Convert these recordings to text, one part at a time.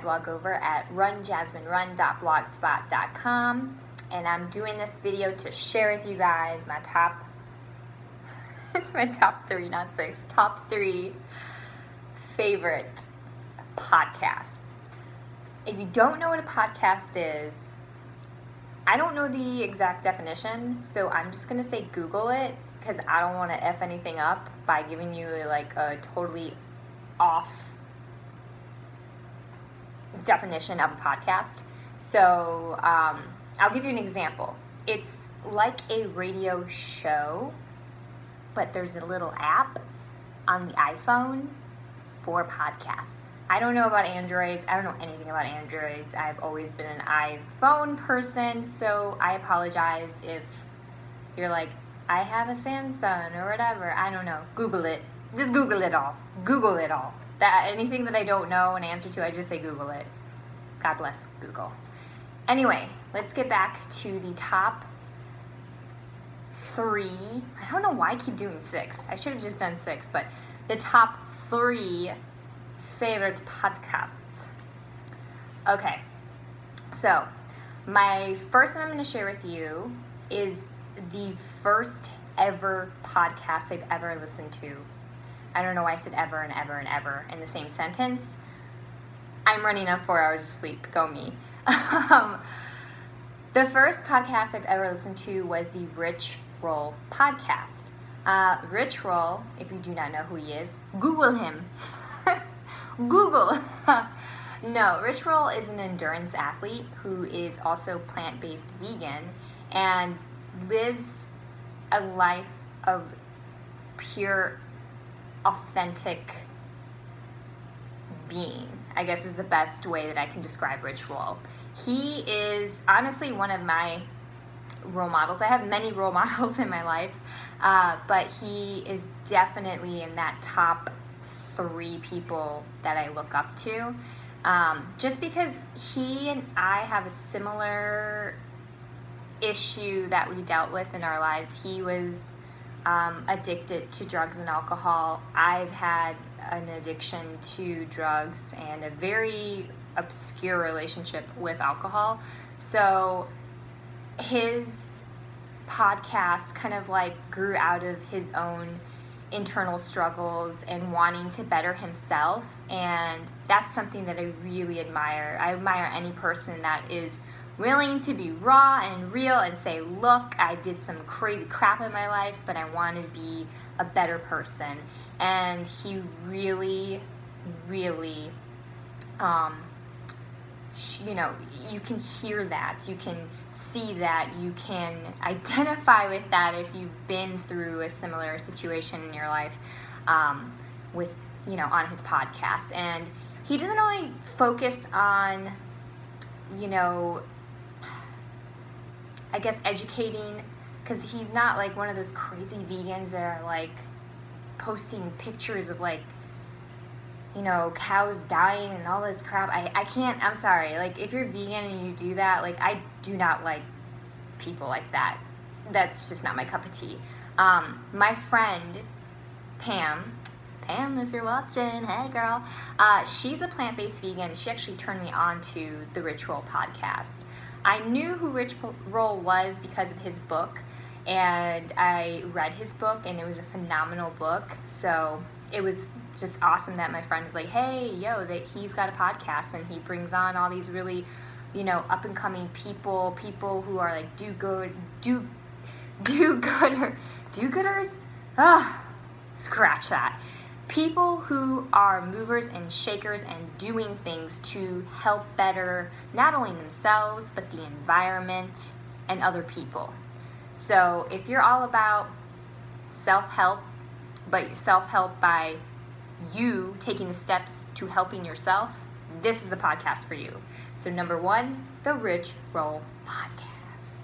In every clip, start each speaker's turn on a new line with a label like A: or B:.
A: blog over at runjasminerun.blogspot.com, and I'm doing this video to share with you guys my top, it's my top 3, not 6, top 3 favorite podcasts. If you don't know what a podcast is, I don't know the exact definition, so I'm just going to say Google it, because I don't want to F anything up by giving you like a totally off definition of a podcast. So I'll give you an example. It's like a radio show, but there's a little app on the iPhone for podcasts. I don't know about Androids. I don't know anything about Androids. I've always been an iPhone person, so I apologize if you're like, I have a Samsung or whatever. I don't know. Google it. Just Google it all. Google it all. Anything that I don't know an answer to, I just say Google it. God bless Google. Anyway, let's get back to the top 3. I don't know why I keep doing 6. I should have just done 6, but the top 3 favorite podcasts. Okay, so my first one I'm going to share with you is the first ever podcast I've ever listened to. I don't know why I said ever and ever and ever in the same sentence. I'm running on 4 hours of sleep. Go me. The first podcast I've ever listened to was the Rich Roll podcast. Rich Roll, if you do not know who he is, Google him. Google. No, Rich Roll is an endurance athlete who is also plant-based vegan and lives a life of pure, authentic being, I guess is the best way that I can describe Rich Roll. He is honestly one of my role models. I have many role models in my life, but he is definitely in that top 3 people that I look up to, just because he and I have a similar issue that we dealt with in our lives. He was addicted to drugs and alcohol. I've had an addiction to drugs and a very obscure relationship with alcohol. So his podcast kind of like grew out of his own internal struggles and wanting to better himself, and that's something that I really admire. I admire any person that is willing to be raw and real and say, look, I did some crazy crap in my life, but I want to be a better person. And he really, really, you know, you can hear that, you can see that, you can identify with that if you've been through a similar situation in your life, with, you know, on his podcast. And he doesn't only focus on, you know, I guess educating, because he's not like one of those crazy vegans that are like posting pictures of like, you know, cows dying and all this crap. I can't, I'm sorry, like if you're vegan and you do that, like I do not like people like that. That's just not my cup of tea. My friend Pam, if you're watching, hey girl, she's a plant-based vegan. She actually turned me on to the Rich Roll podcast. I knew who Rich Roll was because of his book, and I read his book, and it was a phenomenal book. So it was just awesome that my friend was like, hey, yo, that he's got a podcast, and he brings on all these really, you know, up-and-coming people who are like do-gooders? Ugh, scratch that. People who are movers and shakers and doing things to help better not only themselves, but the environment and other people. So if you're all about self-help, but self-help by you taking the steps to helping yourself, this is the podcast for you. So number 1, the Rich Roll podcast.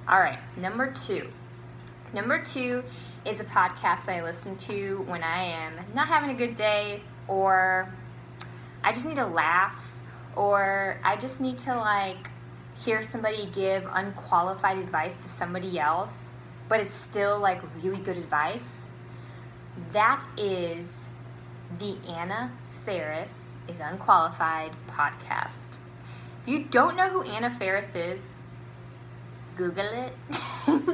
A: All right, number 2. Number 2 is a podcast that I listen to when I am not having a good day, or I just need to laugh, or I just need to like hear somebody give unqualified advice to somebody else, but it's still like really good advice. That is the Anna Faris is Unqualified podcast. If you don't know who Anna Faris is, Google it.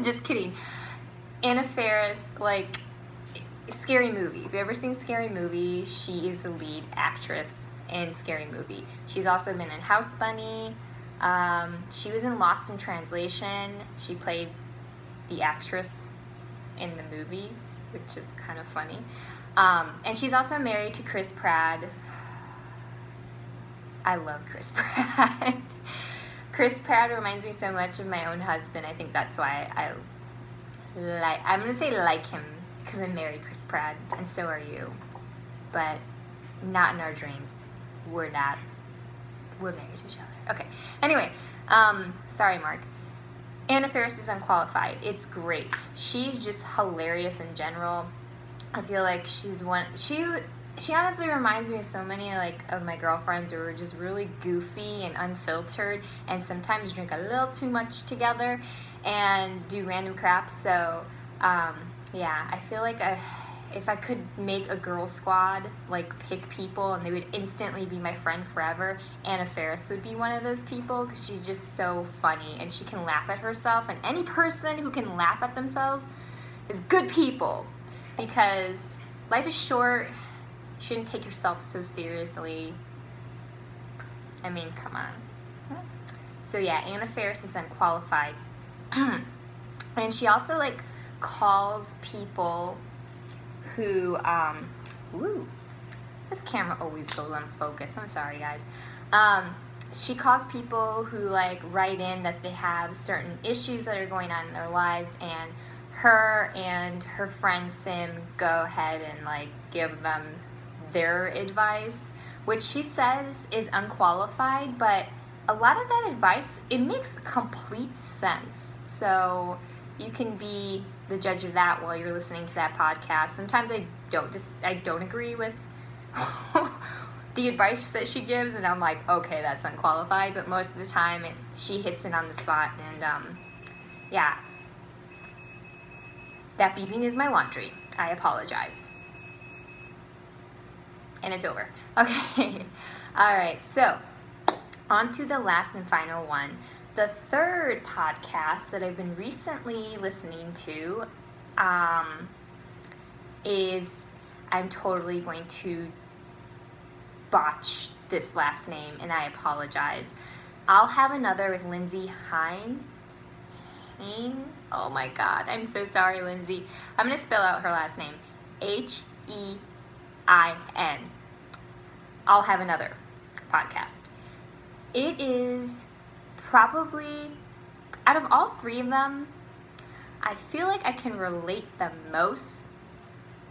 A: Just kidding. Anna Faris, like, Scary Movie. If you've ever seen Scary Movie, she is the lead actress in Scary Movie. She's also been in House Bunny. She was in Lost in Translation. She played the actress in the movie, which is kind of funny. And she's also married to Chris Pratt. I love Chris Pratt. Chris Pratt reminds me so much of my own husband. I think that's why I'm going to say like him, because I'm married Chris Pratt, and so are you. But not in our dreams. We're not. We're married to each other. Okay. Anyway, sorry, Mark. Anna Faris is Unqualified. It's great. She's just hilarious in general. I feel like she's one. She honestly reminds me of so many of my girlfriends who are just really goofy and unfiltered, and sometimes drink a little too much together and do random crap. So yeah, I feel like if I could make a girl squad, like pick people and they would instantly be my friend forever, Anna Faris would be one of those people, because she's just so funny and she can laugh at herself, and any person who can laugh at themselves is good people, because life is short. You shouldn't take yourself so seriously. I mean, come on. So yeah, Anna Faris is Unqualified. And she also calls people who, this camera always goes unfocused. I'm sorry, guys. She calls people who write in that they have certain issues that are going on in their lives, and her and her friend Sim go ahead and give them their advice, which she says is unqualified, but a lot of that advice, it makes complete sense. So you can be the judge of that while you're listening to that podcast. Sometimes I don't agree with the advice that she gives, and I'm like, okay, that's unqualified, but most of the time she hits it on the spot. And yeah, that beeping is my laundry. I apologize. And it's over. Okay. All right. So on to the last and final one. The third podcast that I've been recently listening to is, I'm totally going to botch this last name, and I apologize. I'll Have Another with Lindsay Hein. Oh my God. I'm so sorry, Lindsay. I'm going to spell out her last name. H-E-I-N. I'll Have Another podcast. It is probably, out of all three of them, I feel like I can relate the most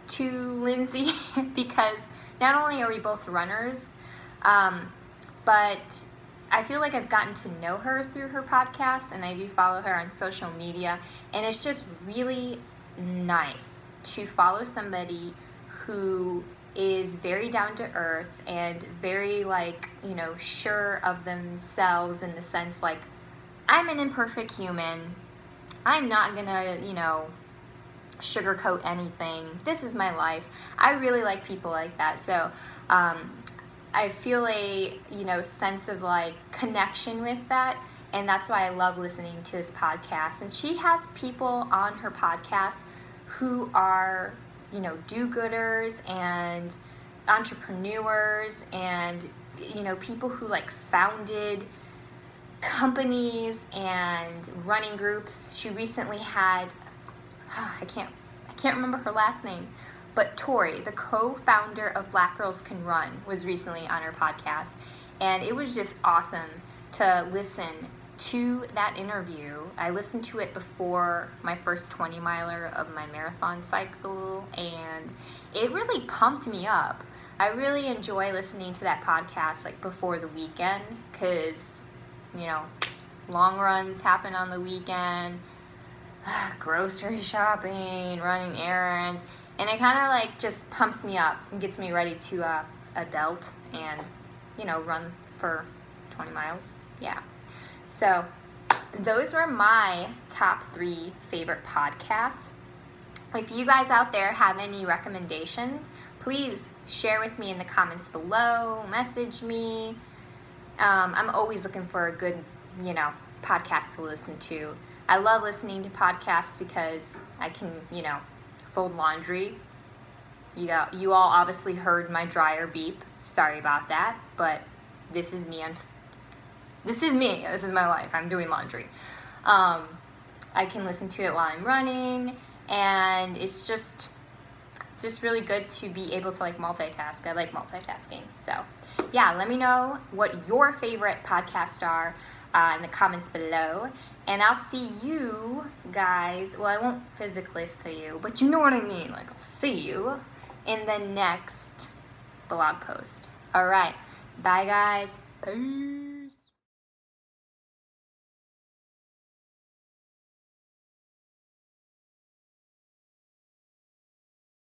A: to Lindsay because not only are we both runners, but I feel like I've gotten to know her through her podcast, and I do follow her on social media, and it's just really nice to follow somebody who is very down to earth and very sure of themselves, in the sense I'm an imperfect human. I'm not gonna, sugarcoat anything. This is my life. I really like people like that. So I feel a sense of connection with that, and that's why I love listening to this podcast. And she has people on her podcast who are do-gooders and entrepreneurs, and people who founded companies and running groups. She recently had I can't remember her last name, but Tori, the co-founder of Black Girls Can Run, was recently on her podcast, and it was just awesome to listen to that interview. I listened to it before my first 20-miler of my marathon cycle, and it really pumped me up. I really enjoy listening to that podcast before the weekend, because long runs happen on the weekend, grocery shopping, running errands, and it kind of just pumps me up and gets me ready to adult and run for 20 miles. Yeah. So those were my top 3 favorite podcasts. If you guys out there have any recommendations please share with me in the comments below, message me. I'm always looking for a good, podcast to listen to. I love listening to podcasts because I can, fold laundry. You all obviously heard my dryer beep. Sorry about that, but this is me. This is me. This is my life. I'm doing laundry. I can listen to it while I'm running, and it's just really good to be able to multitask. I like multitasking. So yeah, let me know what your favorite podcasts are in the comments below, and I'll see you guys. Well, I won't physically see you, but you know what I mean. I'll see you in the next blog post. All right, bye guys. Peace.